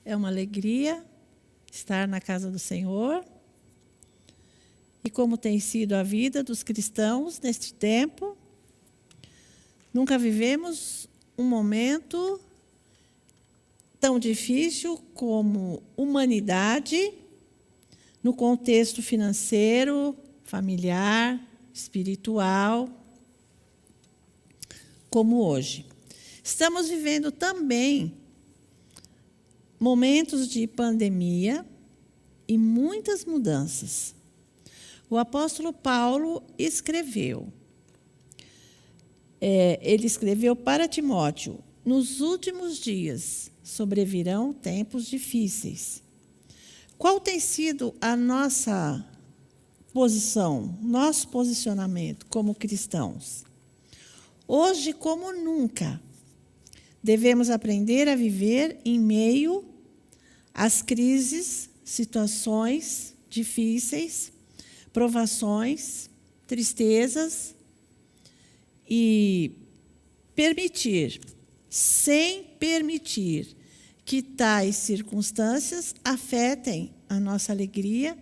é uma alegria estar na casa do Senhor. E como tem sido a vida dos cristãos neste tempo, nunca vivemos um momento tão difícil como humanidade, no contexto financeiro, familiar, espiritual, como hoje. Estamos vivendo também momentos de pandemia e muitas mudanças. O apóstolo Paulo escreveu, ele escreveu para Timóteo: nos últimos dias sobrevirão tempos difíceis. Qual tem sido a nossa posição, nosso posicionamento como cristãos? Hoje, como nunca, devemos aprender a viver em meio às crises, situações difíceis, provações, tristezas, e sem permitir que tais circunstâncias afetem a nossa alegria,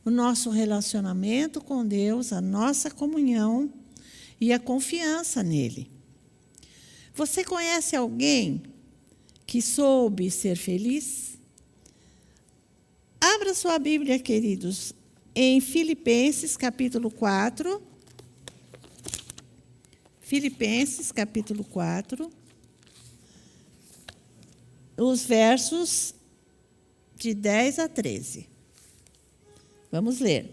o nosso relacionamento com Deus, a nossa comunhão e a confiança nele. Você conhece alguém que soube ser feliz? Abra sua Bíblia, queridos, em Filipenses, capítulo 4. Filipenses, capítulo 4. Os versos de 10 a 13. Vamos ler.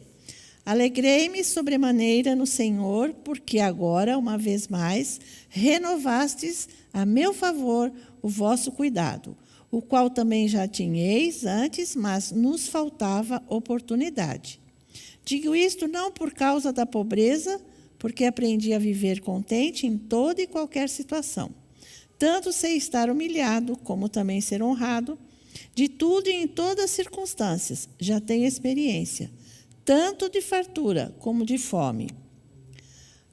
Alegrei-me sobremaneira no Senhor, porque agora, uma vez mais, renovastes a meu favor o vosso cuidado, o qual também já tinhais antes, mas nos faltava oportunidade. Digo isto não por causa da pobreza, porque aprendi a viver contente em toda e qualquer situação. Tanto sei estar humilhado, como também ser honrado, de tudo e em todas as circunstâncias. Já tenho experiência, tanto de fartura como de fome.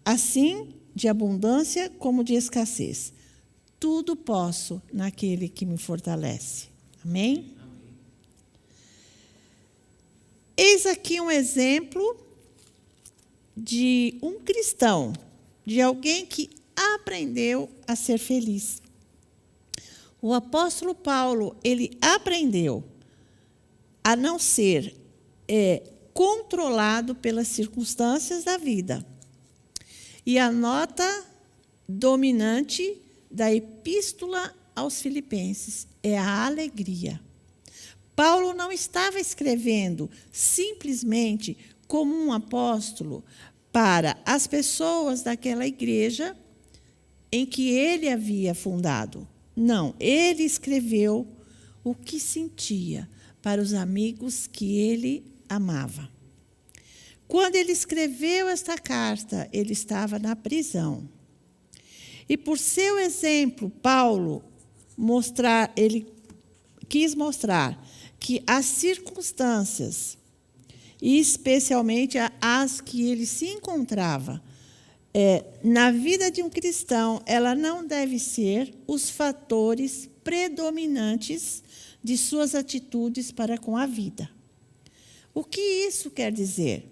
Assim, de abundância como de escassez. Tudo posso naquele que me fortalece. Amém? Eis aqui um exemplo de um cristão, de alguém que aprendeu a ser feliz. O apóstolo Paulo, ele aprendeu a não ser controlado pelas circunstâncias da vida. E a nota dominante da epístola aos Filipenses é a alegria. Paulo não estava escrevendo simplesmente como um apóstolo para as pessoas daquela igreja em que ele havia fundado. Não, ele escreveu o que sentia para os amigos que ele amava. Quando ele escreveu esta carta, ele estava na prisão. E por seu exemplo, Paulo ele quis mostrar que as circunstâncias, e especialmente as que ele se encontrava, na vida de um cristão, ela não deve ser os fatores predominantes de suas atitudes para com a vida. O que isso quer dizer?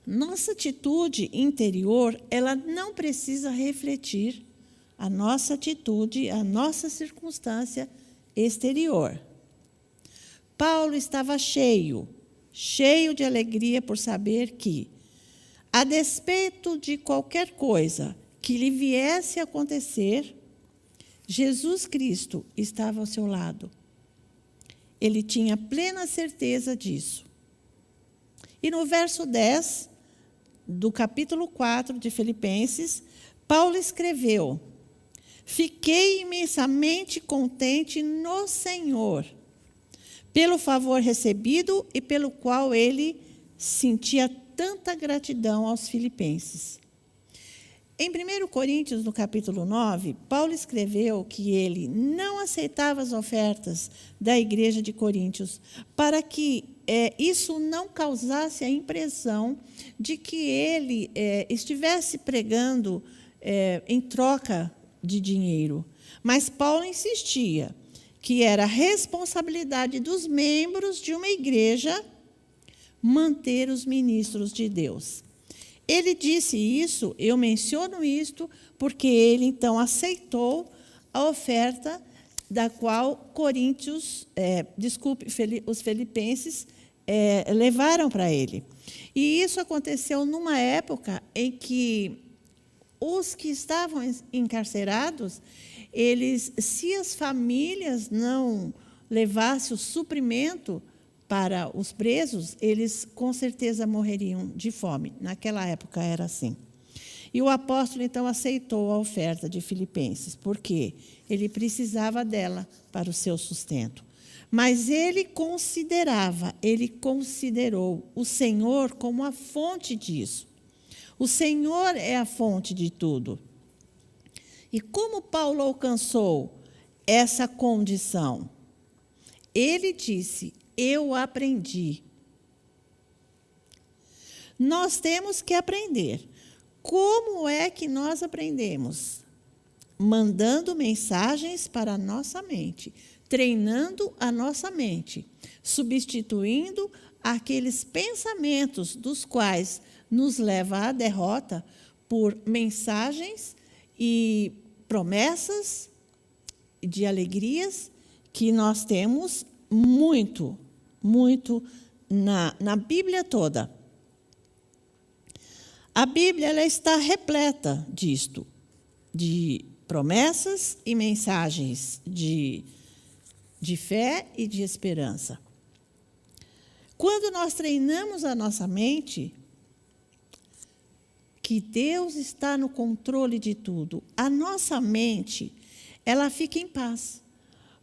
Nossa atitude interior, ela não precisa refletir a nossa atitude, a nossa circunstância exterior. Paulo estava cheio de alegria por saber que, a despeito de qualquer coisa que lhe viesse a acontecer, Jesus Cristo estava ao seu lado. Ele tinha plena certeza disso. E no verso 10 do capítulo 4 de Filipenses, Paulo escreveu: fiquei imensamente contente no Senhor, pelo favor recebido e pelo qual ele sentia tanta gratidão aos filipenses. Em 1 Coríntios, no capítulo 9, Paulo escreveu que ele não aceitava as ofertas da igreja de Coríntios, para que isso não causasse a impressão de que ele estivesse pregando em troca de dinheiro. Mas Paulo insistia que era responsabilidade dos membros de uma igreja manter os ministros de Deus. Ele disse isso, eu menciono isto, porque ele então aceitou a oferta da qual os filipenses levaram para ele. E isso aconteceu numa época em que os que estavam encarcerados, se as famílias não levassem o suprimento para os presos, eles com certeza morreriam de fome. Naquela época era assim. E o apóstolo, então, aceitou a oferta de Filipenses, porque ele precisava dela para o seu sustento. Mas ele considerou o Senhor como a fonte disso. O Senhor é a fonte de tudo. E como Paulo alcançou essa condição? Ele disse: eu aprendi. Nós temos que aprender. Como é que nós aprendemos? Mandando mensagens para a nossa mente, treinando a nossa mente, substituindo aqueles pensamentos dos quais nos leva à derrota por mensagens e promessas de alegrias que nós temos muito na Bíblia toda. A Bíblia ela está repleta disto, de promessas e mensagens de fé e de esperança. Quando nós treinamos a nossa mente, que Deus está no controle de tudo, a nossa mente, ela fica em paz.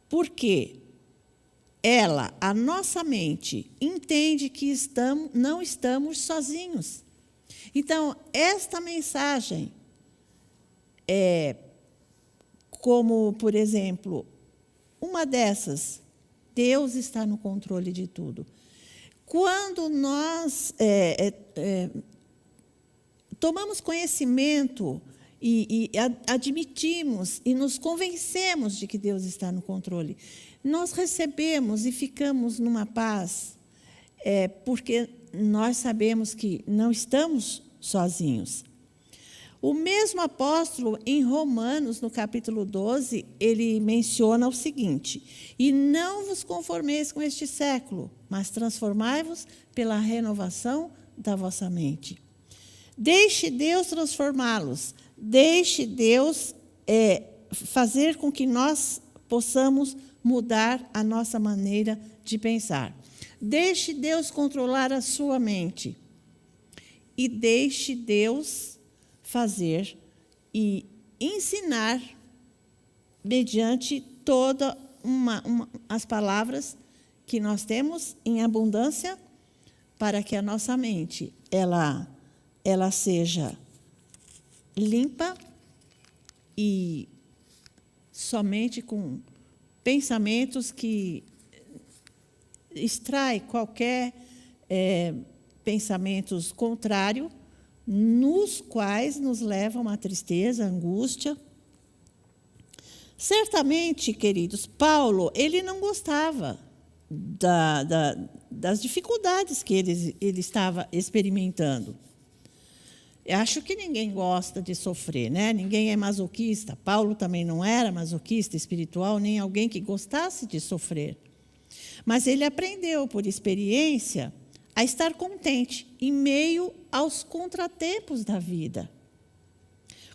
Porque a nossa mente, entende que não estamos sozinhos. Então, esta mensagem como, por exemplo, uma dessas, Deus está no controle de tudo. Quando nós tomamos conhecimento e admitimos e nos convencemos de que Deus está no controle, nós recebemos e ficamos numa paz, porque nós sabemos que não estamos sozinhos. O mesmo apóstolo, em Romanos, no capítulo 12, ele menciona o seguinte: e não vos conformeis com este século, mas transformai-vos pela renovação da vossa mente. Deixe Deus transformá-los, deixe Deus fazer com que nós possamos mudar a nossa maneira de pensar. Deixe Deus controlar a sua mente. E deixe Deus fazer e ensinar mediante todas as palavras que nós temos em abundância, para que a nossa mente ela seja limpa e somente com pensamentos que extrai qualquer pensamentos contrários, nos quais nos levam à tristeza, à angústia. Certamente, queridos, Paulo, ele não gostava das dificuldades que ele estava experimentando. Eu acho que ninguém gosta de sofrer, né? Ninguém é masoquista. Paulo também não era masoquista espiritual, nem alguém que gostasse de sofrer. Mas ele aprendeu, por experiência, a estar contente em meio aos contratempos da vida.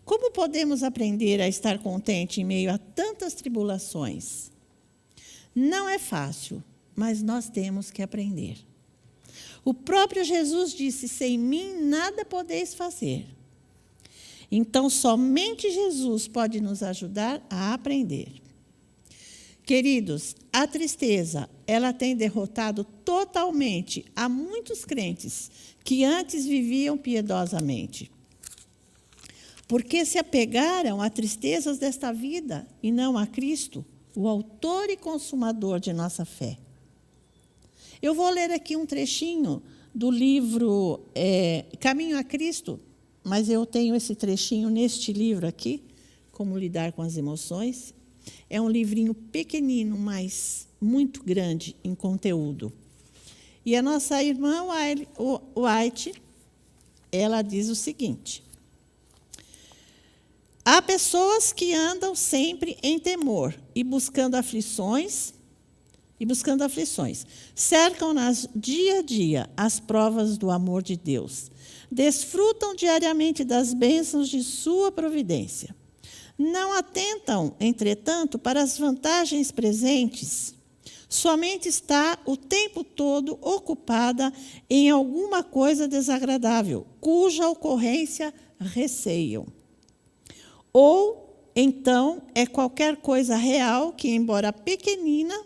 Como podemos aprender a estar contente em meio a tantas tribulações? Não é fácil, mas nós temos que aprender. O próprio Jesus disse: sem mim nada podeis fazer. Então, somente Jesus pode nos ajudar a aprender. Queridos, a tristeza, ela tem derrotado totalmente a muitos crentes que antes viviam piedosamente. Porque se apegaram a tristezas desta vida e não a Cristo, o autor e consumador de nossa fé. Eu vou ler aqui um trechinho do livro Caminho a Cristo, mas eu tenho esse trechinho neste livro aqui, Como Lidar com as Emoções. É um livrinho pequenino, mas muito grande em conteúdo. E a nossa irmã White, ela diz o seguinte: há pessoas que andam sempre em temor e buscando aflições, cercam-nas dia a dia as provas do amor de Deus, desfrutam diariamente das bênçãos de sua providência. Não atentam, entretanto, para as vantagens presentes. Sua mente está o tempo todo ocupada em alguma coisa desagradável, cuja ocorrência receiam. Ou, então, é qualquer coisa real que, embora pequenina,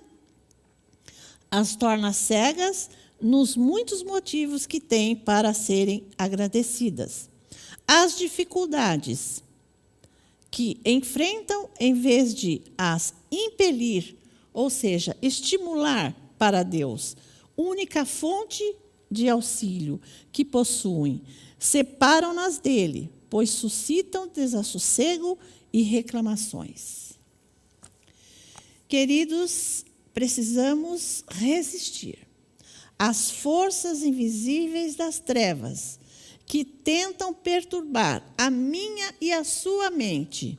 as torna cegas nos muitos motivos que têm para serem agradecidas. As dificuldades que enfrentam, em vez de as impelir, ou seja, estimular para Deus, única fonte de auxílio que possuem, separam-nas dele, pois suscitam desassossego e reclamações. Queridos, precisamos resistir às forças invisíveis das trevas que tentam perturbar a minha e a sua mente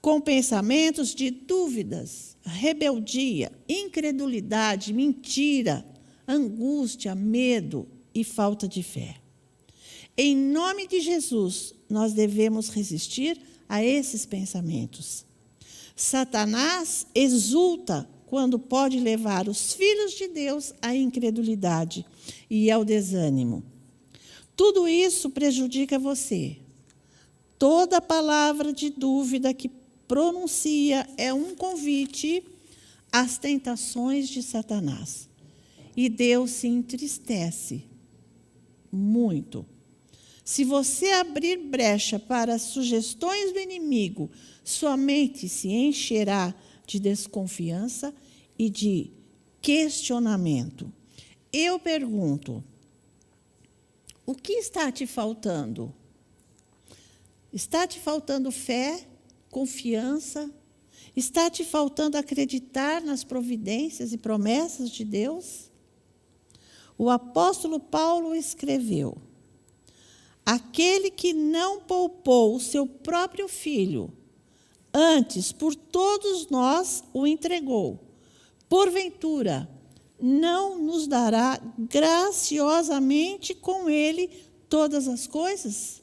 com pensamentos de dúvidas, rebeldia, incredulidade, mentira, angústia, medo e falta de fé. Em nome de Jesus, nós devemos resistir a esses pensamentos. Satanás exulta quando pode levar os filhos de Deus à incredulidade e ao desânimo. Tudo isso prejudica você. Toda palavra de dúvida que pronuncia é um convite às tentações de Satanás. E Deus se entristece muito. Se você abrir brecha para as sugestões do inimigo, sua mente se encherá de desconfiança e de questionamento. Eu pergunto: o que está te faltando? Está te faltando fé, confiança? Está te faltando acreditar nas providências e promessas de Deus? O apóstolo Paulo escreveu: aquele que não poupou o seu próprio filho, antes por todos nós o entregou, porventura não nos dará graciosamente com ele todas as coisas?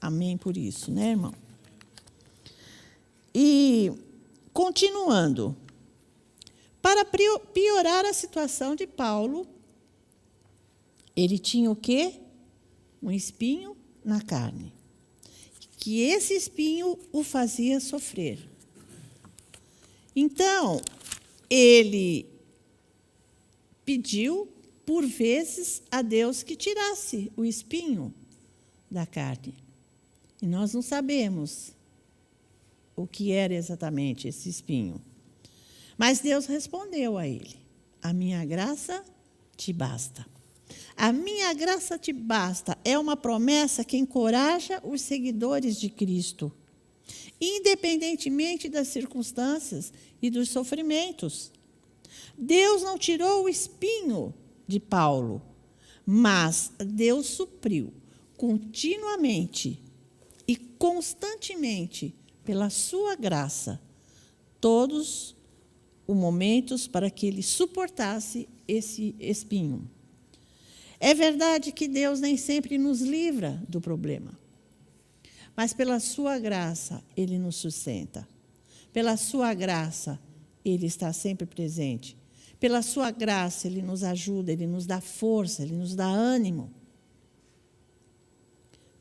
Amém por isso, né, irmão? E, continuando, para piorar a situação de Paulo, ele tinha o quê? Um espinho na carne. Que esse espinho o fazia sofrer. Então, ele pediu, por vezes, a Deus que tirasse o espinho da carne. E nós não sabemos o que era exatamente esse espinho. Mas Deus respondeu a ele: a minha graça te basta. A minha graça te basta é uma promessa que encoraja os seguidores de Cristo, independentemente das circunstâncias e dos sofrimentos. Deus não tirou o espinho de Paulo, mas Deus supriu continuamente e constantemente, pela sua graça, todos os momentos para que ele suportasse esse espinho. É verdade que Deus nem sempre nos livra do problema, mas pela sua graça ele nos sustenta. Pela sua graça ele está sempre presente. Pela sua graça ele nos ajuda, ele nos dá força, ele nos dá ânimo.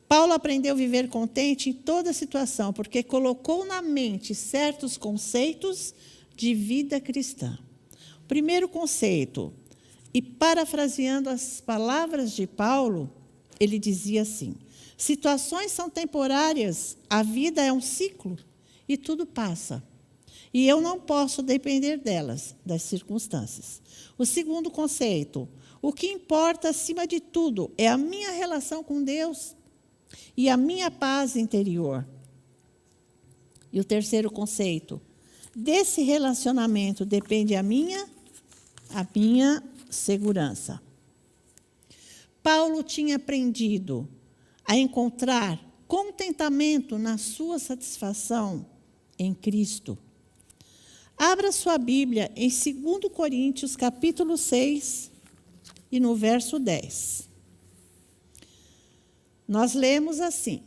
Paulo aprendeu a viver contente em toda situação, porque colocou na mente certos conceitos de vida cristã. O primeiro conceito, e parafraseando as palavras de Paulo, ele dizia assim: situações são temporárias, a vida é um ciclo e tudo passa. E eu não posso depender delas, das circunstâncias. O segundo conceito, o que importa acima de tudo é a minha relação com Deus e a minha paz interior. E o terceiro conceito, Desse relacionamento depende a minha segurança. Paulo tinha aprendido a encontrar contentamento na sua satisfação em Cristo. Abra sua Bíblia em 2 Coríntios, capítulo 6, e no verso 10. Nós lemos assim: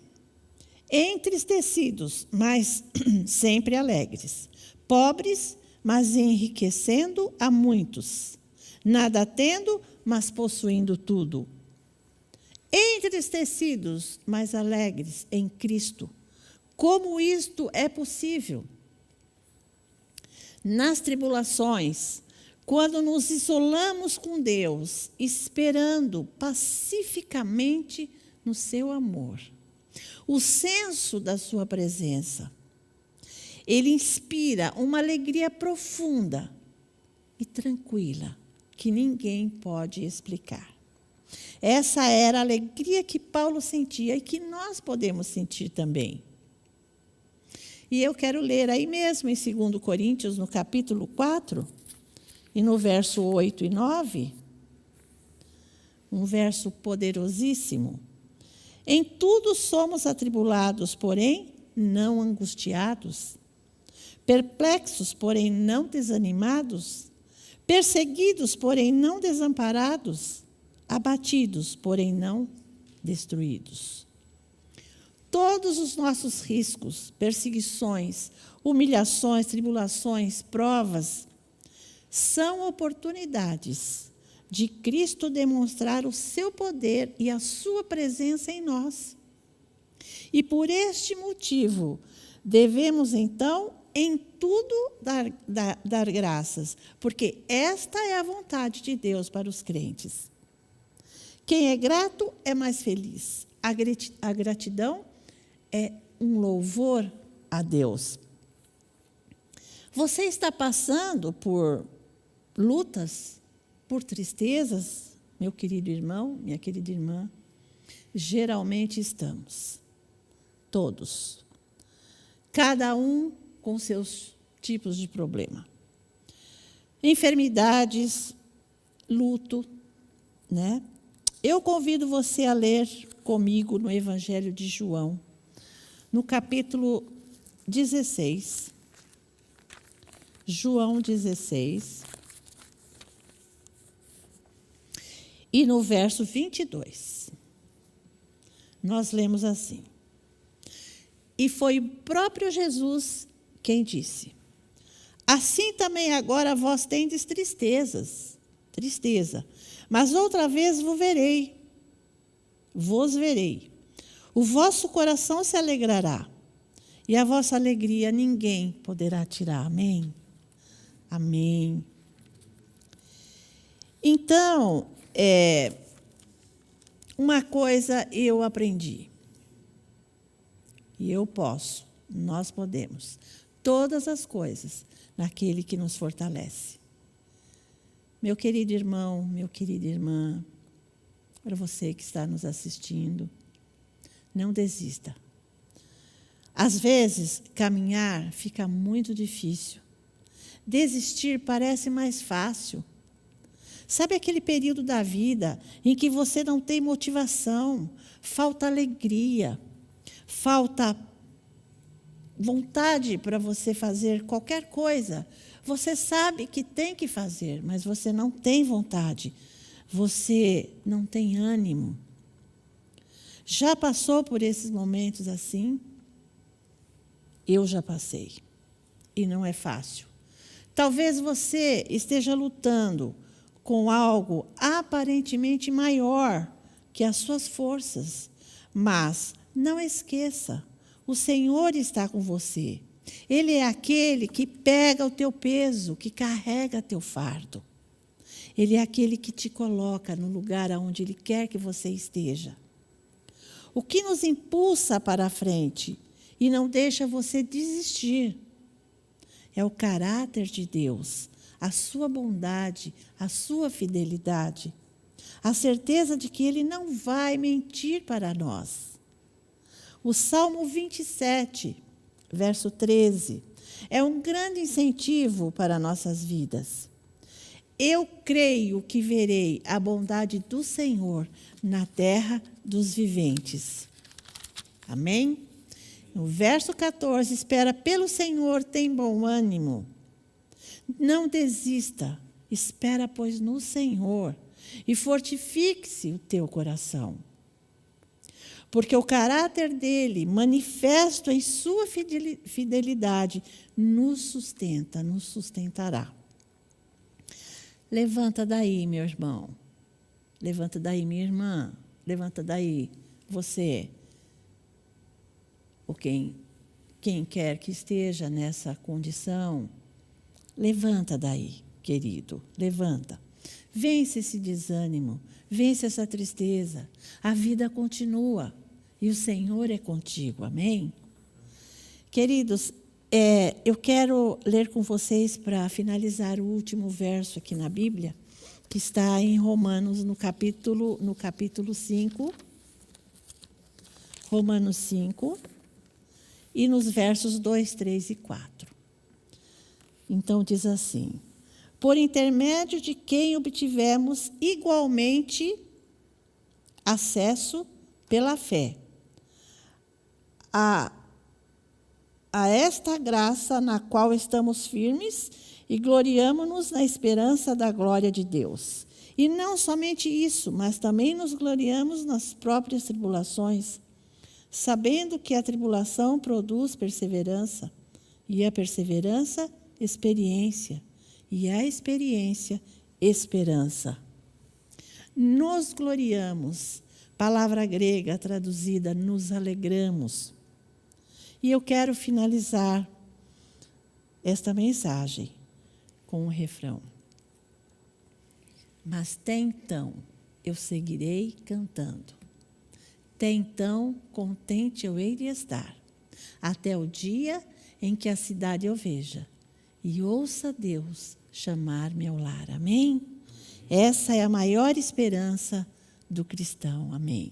entristecidos, mas sempre alegres, pobres, mas enriquecendo a muitos, nada tendo, mas possuindo tudo. Entristecidos, mas alegres em Cristo. Como isto é possível? Nas tribulações, quando nos isolamos com Deus, esperando pacificamente no seu amor, o senso da sua presença, ele inspira uma alegria profunda e tranquila, que ninguém pode explicar. Essa era a alegria que Paulo sentia e que nós podemos sentir também. E eu quero ler aí mesmo em 2 Coríntios, no capítulo 4, e no verso 8 e 9, um verso poderosíssimo. Em tudo somos atribulados, porém não angustiados, perplexos, porém não desanimados, perseguidos, porém não desamparados, abatidos, porém não destruídos. Todos os nossos riscos, perseguições, humilhações, tribulações, provas, são oportunidades de Cristo demonstrar o seu poder e a sua presença em nós. E por este motivo, devemos então em tudo dar graças, porque esta é a vontade de Deus para os crentes. Quem é grato é mais feliz. A gratidão é um louvor a Deus. Você está passando por lutas, por tristezas, meu querido irmão, minha querida irmã? Geralmente estamos. Todos. Cada um com seus tipos de problema. Enfermidades, luto, né? Eu convido você a ler comigo no Evangelho de João, no capítulo 16. João 16. E no verso 22. Nós lemos assim: e foi o próprio Jesus quem disse: assim também agora vós tendes tristeza, mas outra vez vos verei. O vosso coração se alegrará, e a vossa alegria ninguém poderá tirar. Amém? Amém. Então, uma coisa eu aprendi, e eu posso, nós podemos, todas as coisas naquele que nos fortalece. Meu querido irmão, minha querida irmã, para você que está nos assistindo, não desista. Às vezes, caminhar fica muito difícil. Desistir parece mais fácil. Sabe aquele período da vida em que você não tem motivação, falta alegria, falta vontade para você fazer qualquer coisa? Você sabe que tem que fazer, mas você não tem vontade. Você não tem ânimo. Já passou por esses momentos assim? Eu já passei. E não é fácil. Talvez você esteja lutando com algo aparentemente maior que as suas forças. Mas não esqueça, o Senhor está com você. Ele é aquele que pega o teu peso, que carrega teu fardo. Ele é aquele que te coloca no lugar onde Ele quer que você esteja. O que nos impulsa para a frente e não deixa você desistir é o caráter de Deus, a sua bondade, a sua fidelidade, a certeza de que Ele não vai mentir para nós. O Salmo 27, verso 13, é um grande incentivo para nossas vidas. Eu creio que verei a bondade do Senhor na terra dos viventes. Amém? No verso 14, espera pelo Senhor, tem bom ânimo. Não desista, espera, pois, no Senhor, e fortifique-se o teu coração. Porque o caráter dele, manifesto em sua fidelidade, nos sustenta, nos sustentará. Levanta daí, meu irmão. Levanta daí, minha irmã. Levanta daí, você. Ou quem quer que esteja nessa condição. Levanta daí, querido. Levanta. Vence esse desânimo. Vence essa tristeza. A vida continua. E o Senhor é contigo. Amém? Queridos, eu quero ler com vocês, para finalizar, o último verso aqui na Bíblia, que está em Romanos, no capítulo 5. Romanos 5. E nos versos 2, 3 e 4. Então, diz assim: por intermédio de quem obtivemos igualmente acesso pela fé a esta graça na qual estamos firmes e gloriamo-nos na esperança da glória de Deus. E não somente isso, mas também nos gloriamos nas próprias tribulações, sabendo que a tribulação produz perseverança, e a perseverança, experiência, e a experiência, esperança. Nos gloriamos, palavra grega traduzida, nos alegramos. E eu quero finalizar esta mensagem com um refrão. Mas até então eu seguirei cantando. Até então contente eu hei de estar, até o dia em que a cidade eu veja e ouça Deus chamar-me ao lar. Amém? Essa é a maior esperança do cristão. Amém.